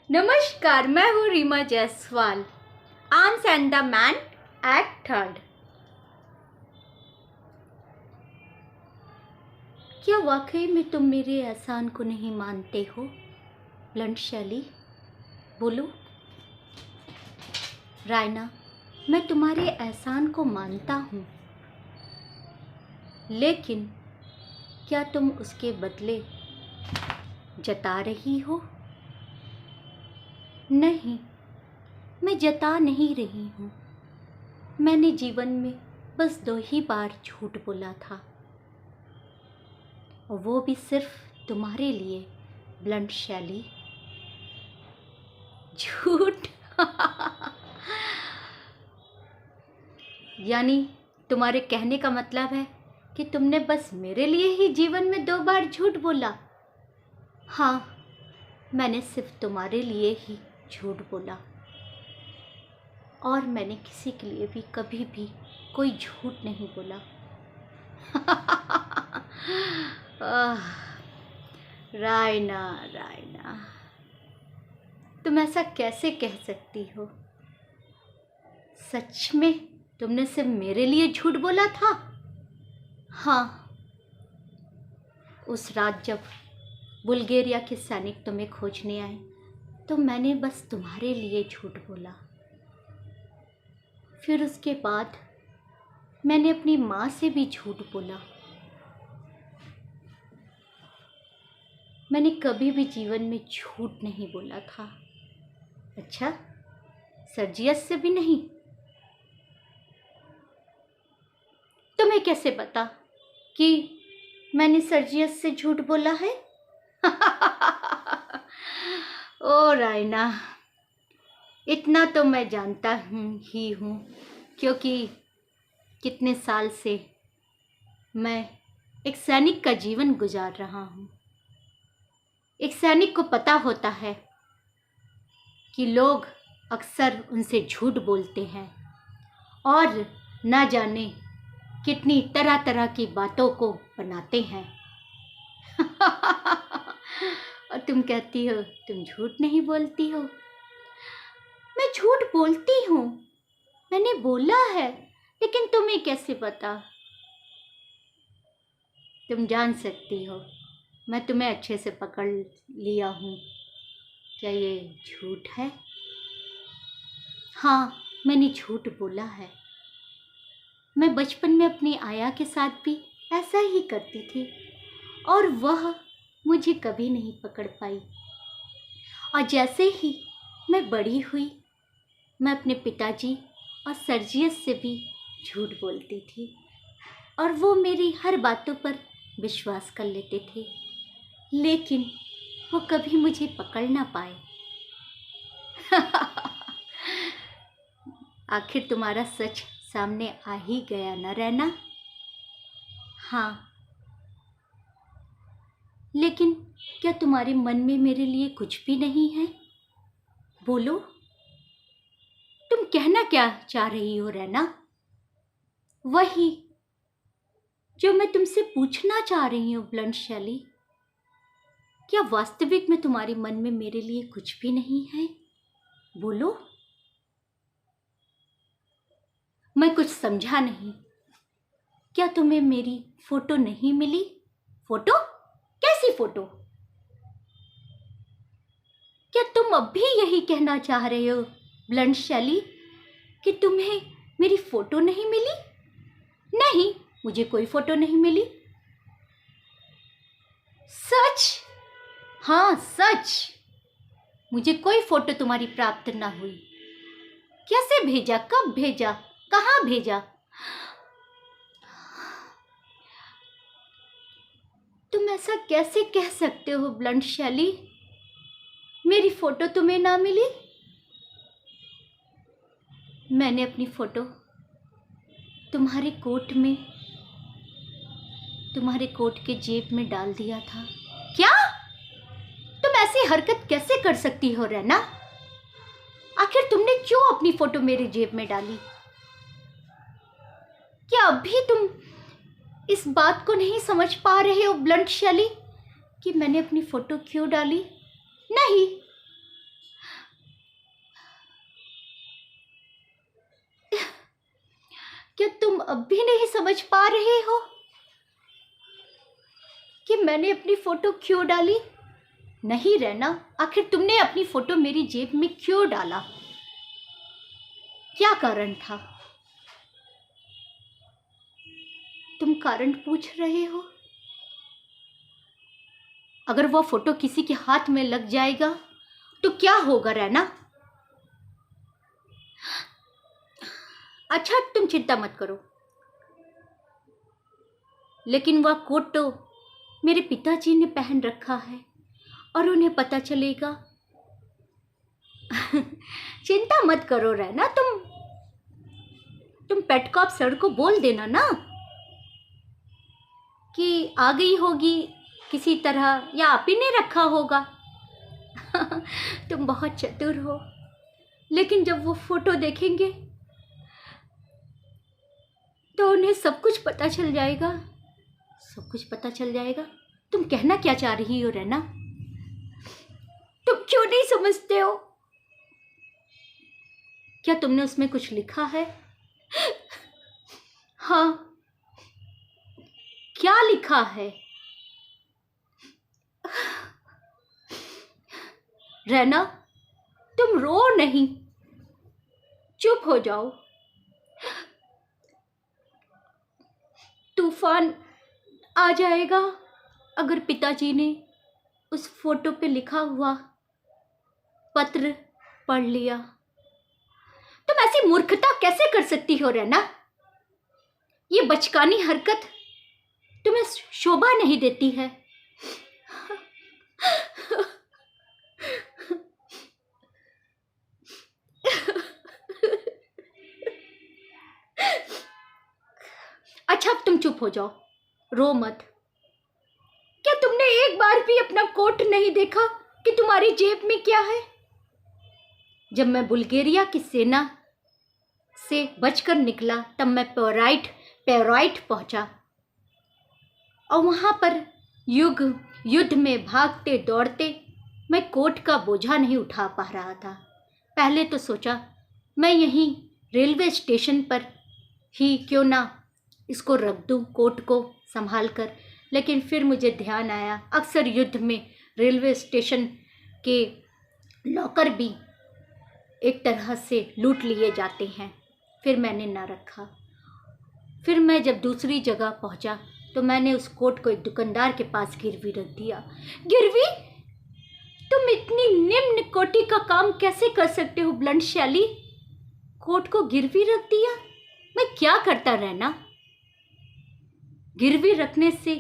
नमस्कार, मैं हूँ Reema Jaiswal. Arms and the man act third. क्या वाकई में तुम मेरे एहसान को नहीं मानते हो? ब्लंट शैली, बोलो। रायना, मैं तुम्हारे एहसान को मानता हूँ, लेकिन क्या तुम उसके बदले जता रही हो? नहीं, मैं जता नहीं रही हूँ। मैंने जीवन में बस 2 ही बार झूठ बोला था, और वो भी सिर्फ तुम्हारे लिए, ब्लंट शैली। झूठ? यानी तुम्हारे कहने का मतलब है कि तुमने बस मेरे लिए ही जीवन में 2 बार झूठ बोला? हाँ, मैंने सिर्फ तुम्हारे लिए ही झूठ बोला, और मैंने किसी के लिए भी कभी भी कोई झूठ नहीं बोला। रायना, रायना, तुम ऐसा कैसे कह सकती हो? सच में तुमने सिर्फ मेरे लिए झूठ बोला था? हाँ, उस रात जब बुल्गारिया के सैनिक तुम्हें खोजने आए, तो मैंने बस तुम्हारे लिए झूठ बोला। फिर उसके बाद मैंने अपनी माँ से भी झूठ बोला। मैंने कभी भी जीवन में झूठ नहीं बोला था। अच्छा, सर्जियस से भी नहीं? तुम्हें कैसे पता कि मैंने सर्जियस से झूठ बोला है? ओ रायना, इतना तो मैं जानता ही हूँ, क्योंकि कितने साल से मैं एक सैनिक का जीवन गुजार रहा हूँ। एक सैनिक को पता होता है कि लोग अक्सर उनसे झूठ बोलते हैं और ना जाने कितनी तरह तरह की बातों को बनाते हैं। और तुम कहती हो तुम झूठ नहीं बोलती हो। मैं झूठ बोलती हूँ, मैंने बोला है, लेकिन तुम्हें कैसे पता? तुम जान सकती हो, मैं तुम्हें अच्छे से पकड़ लिया हूँ। क्या ये झूठ है? हाँ, मैंने झूठ बोला है। मैं बचपन में अपनी आया के साथ भी ऐसा ही करती थी, और वह मुझे कभी नहीं पकड़ पाई। और जैसे ही मैं बड़ी हुई, मैं अपने पिताजी और सर्जियस से भी झूठ बोलती थी, और वो मेरी हर बातों पर विश्वास कर लेते थे, लेकिन वो कभी मुझे पकड़ ना पाए। आखिर तुम्हारा सच सामने आ ही गया न रहना? हाँ, लेकिन क्या तुम्हारे मन में मेरे लिए कुछ भी नहीं है? बोलो, तुम कहना क्या चाह रही हो रहना? वही जो मैं तुमसे पूछना चाह रही हूँ, ब्लंट शैली। क्या वास्तविक में तुम्हारे मन में मेरे लिए कुछ भी नहीं है? बोलो। मैं कुछ समझा नहीं। क्या तुम्हें मेरी फोटो नहीं मिली? फोटो? कैसी फोटो? क्या तुम अब भी यही कहना चाह रहे हो, ब्लंट शैली, कि तुम्हें मेरी फोटो नहीं मिली? नहीं, मुझे कोई फोटो नहीं मिली। सच? हाँ, सच। मुझे कोई फोटो तुम्हारी प्राप्त ना हुई। कैसे भेजा? कब भेजा? कहाँ भेजा? तुम ऐसा कैसे कह सकते हो, ब्लंट शैली? मेरी फोटो तुम्हें ना मिली? मैंने अपनी फोटो तुम्हारे कोट के जेब में डाल दिया था। क्या? तुम ऐसी हरकत कैसे कर सकती हो रहना? आखिर तुमने क्यों अपनी फोटो मेरे जेब में डाली? क्या अभी तुम इस बात को नहीं समझ पा रहे हो, ब्लंट शैली, कि मैंने अपनी फोटो क्यों डाली? नहीं, अब भी नहीं समझ पा रहे हो कि मैंने अपनी फोटो क्यों डाली? नहीं रहना, आखिर तुमने अपनी फोटो मेरी जेब में क्यों डाला? क्या कारण था? तुम कारण पूछ रहे हो? अगर वो फोटो किसी के हाथ में लग जाएगा तो क्या होगा रहना? अच्छा, तुम चिंता मत करो, लेकिन वह कोट तो मेरे पिताजी ने पहन रखा है और उन्हें पता चलेगा। चिंता मत करो रहना, तुम पेटकॉप सर को बोल देना ना कि आ गई होगी किसी तरह, या आप ही ने रखा होगा। तुम बहुत चतुर हो, लेकिन जब वो फोटो देखेंगे तो उन्हें सब कुछ पता चल जाएगा। सब कुछ पता चल जाएगा? तुम कहना क्या चाह रही हो रहना? तुम क्यों नहीं समझते हो? क्या तुमने उसमें कुछ लिखा है? हाँ, क्या लिखा है? रहना, तुम रो नहीं, चुप हो जाओ। तूफान आ जाएगा अगर पिताजी ने उस फोटो पे लिखा हुआ पत्र पढ़ लिया। तुम ऐसी मूर्खता कैसे कर सकती हो रहना? ये बचकानी हरकत तुम्हें शोभा नहीं देती है। अच्छा, अब तुम चुप हो जाओ, रो मत। क्या तुमने एक बार भी अपना कोट नहीं देखा कि तुम्हारी जेब में क्या है? जब मैं बुल्गारिया की सेना से बचकर निकला तब मैं पेराइट पहुंचा और वहां पर युद्ध में भागते दौड़ते मैं कोट का बोझा नहीं उठा पा रहा था। पहले तो सोचा मैं यहीं रेलवे स्टेशन पर ही क्यों ना इसको रख दूं, कोट को संभाल कर, लेकिन फिर मुझे ध्यान आया अक्सर युद्ध में रेलवे स्टेशन के लॉकर भी एक तरह से लूट लिए जाते हैं। फिर मैंने ना रखा। फिर मैं जब दूसरी जगह पहुंचा तो मैंने उस कोट को एक दुकानदार के पास गिरवी रख दिया। गिरवी? तुम इतनी निम्न कोटि का काम कैसे कर सकते हो ब्लंट शैली? कोट को गिरवी रख दिया? मैं क्या करता रहना? गिरवी रखने से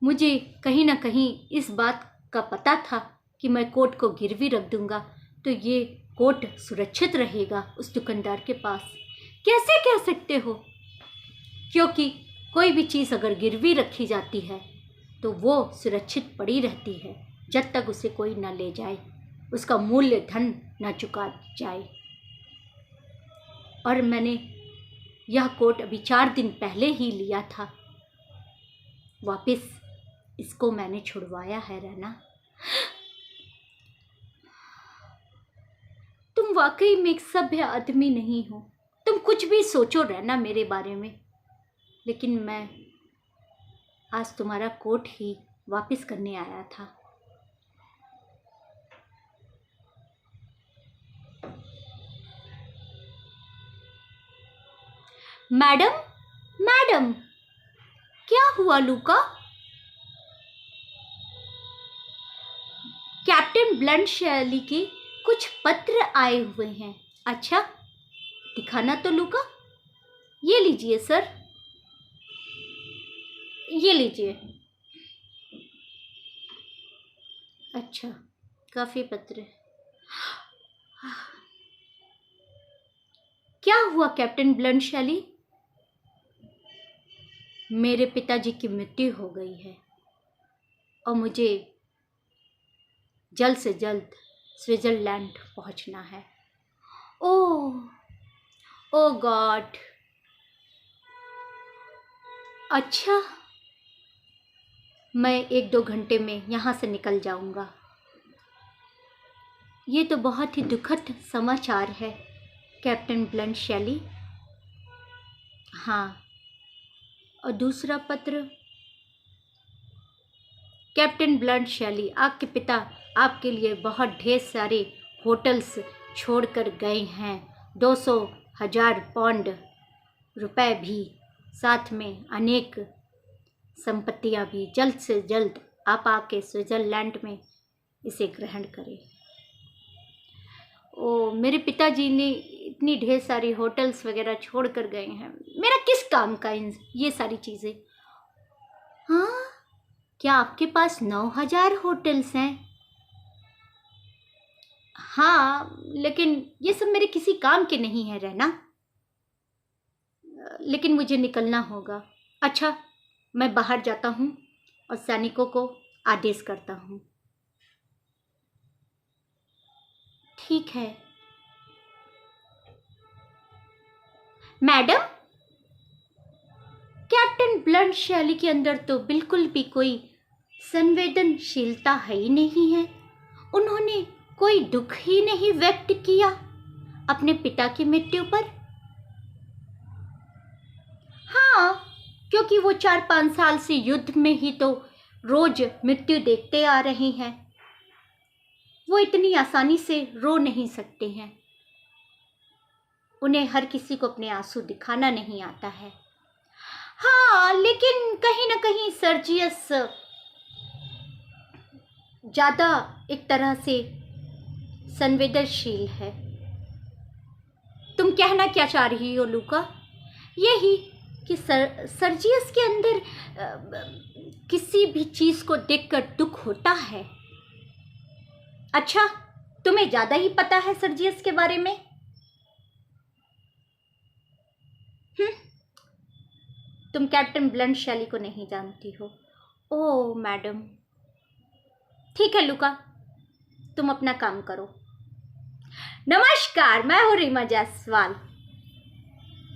मुझे कहीं ना कहीं इस बात का पता था कि मैं कोट को गिरवी रख दूंगा तो ये कोट सुरक्षित रहेगा उस दुकानदार के पास। कैसे कह सकते हो? क्योंकि कोई भी चीज़ अगर गिरवी रखी जाती है तो वो सुरक्षित पड़ी रहती है जब तक उसे कोई न ले जाए, उसका मूल्य धन न चुका जाए। और मैंने यह कोट अभी 4 दिन पहले ही लिया था, वापस इसको मैंने छुड़वाया है रहना। तुम वाकई में एक सभ्य आदमी नहीं हो। तुम कुछ भी सोचो रहना मेरे बारे में, लेकिन मैं आज तुम्हारा कोट ही वापस करने आया था। मैडम, मैडम, क्या हुआ लूका? कैप्टन ब्लंट शैली के कुछ पत्र आए हुए हैं। अच्छा, दिखाना तो लूका। ये लीजिए सर, ये लीजिए। अच्छा, काफी पत्र। क्या हुआ कैप्टन ब्लंट शैली? मेरे पिताजी की मृत्यु हो गई है और मुझे जल्द से जल्द स्विट्जरलैंड पहुंचना है। ओह, ओ गॉड। अच्छा, मैं 1-2 घंटे में यहाँ से निकल जाऊंगा। ये तो बहुत ही दुखद समाचार है कैप्टन ब्लंट शैली। हाँ, और दूसरा पत्र, कैप्टन ब्लड शैली, आपके पिता आपके लिए बहुत ढेर सारे होटल्स छोड़कर गए हैं, 200,000 पाउंड रुपए भी, साथ में अनेक संपत्तियां भी। जल्द से जल्द आप आके स्विट्ज़रलैंड में इसे ग्रहण करें। ओ, मेरे पिताजी ने इतनी ढेर सारी होटल्स वगैरह छोड़ कर गए हैं, मेरा किस काम का ये सारी चीज़ें। हाँ, क्या आपके पास 9,000 होटल्स हैं? हाँ, लेकिन ये सब मेरे किसी काम के नहीं है रहना। लेकिन मुझे निकलना होगा। अच्छा, मैं बाहर जाता हूँ और सैनिकों को आदेश करता हूँ। ठीक है मैडम। कैप्टन ब्लड शैली के अंदर तो बिल्कुल भी कोई संवेदनशीलता है ही नहीं है। उन्होंने कोई दुख ही नहीं व्यक्त किया अपने पिता की मृत्यु पर। हाँ, क्योंकि वो 4-5 साल से युद्ध में ही तो रोज मृत्यु देखते आ रहे हैं। वो इतनी आसानी से रो नहीं सकते हैं। उन्हें हर किसी को अपने आंसू दिखाना नहीं आता है। हाँ, लेकिन कहीं ना कहीं सर्जियस ज़्यादा एक तरह से संवेदनशील है। तुम कहना क्या चाह रही हो लूका? यही कि सर्जियस के अंदर किसी भी चीज़ को देखकर दुख होता है। अच्छा, तुम्हें ज़्यादा ही पता है सर्जियस के बारे में। तुम कैप्टन ब्लड शैली को नहीं जानती हो। ओह मैडम, ठीक है लूका, तुम अपना काम करो। नमस्कार, मैं हूँ रीमा जायसवाल।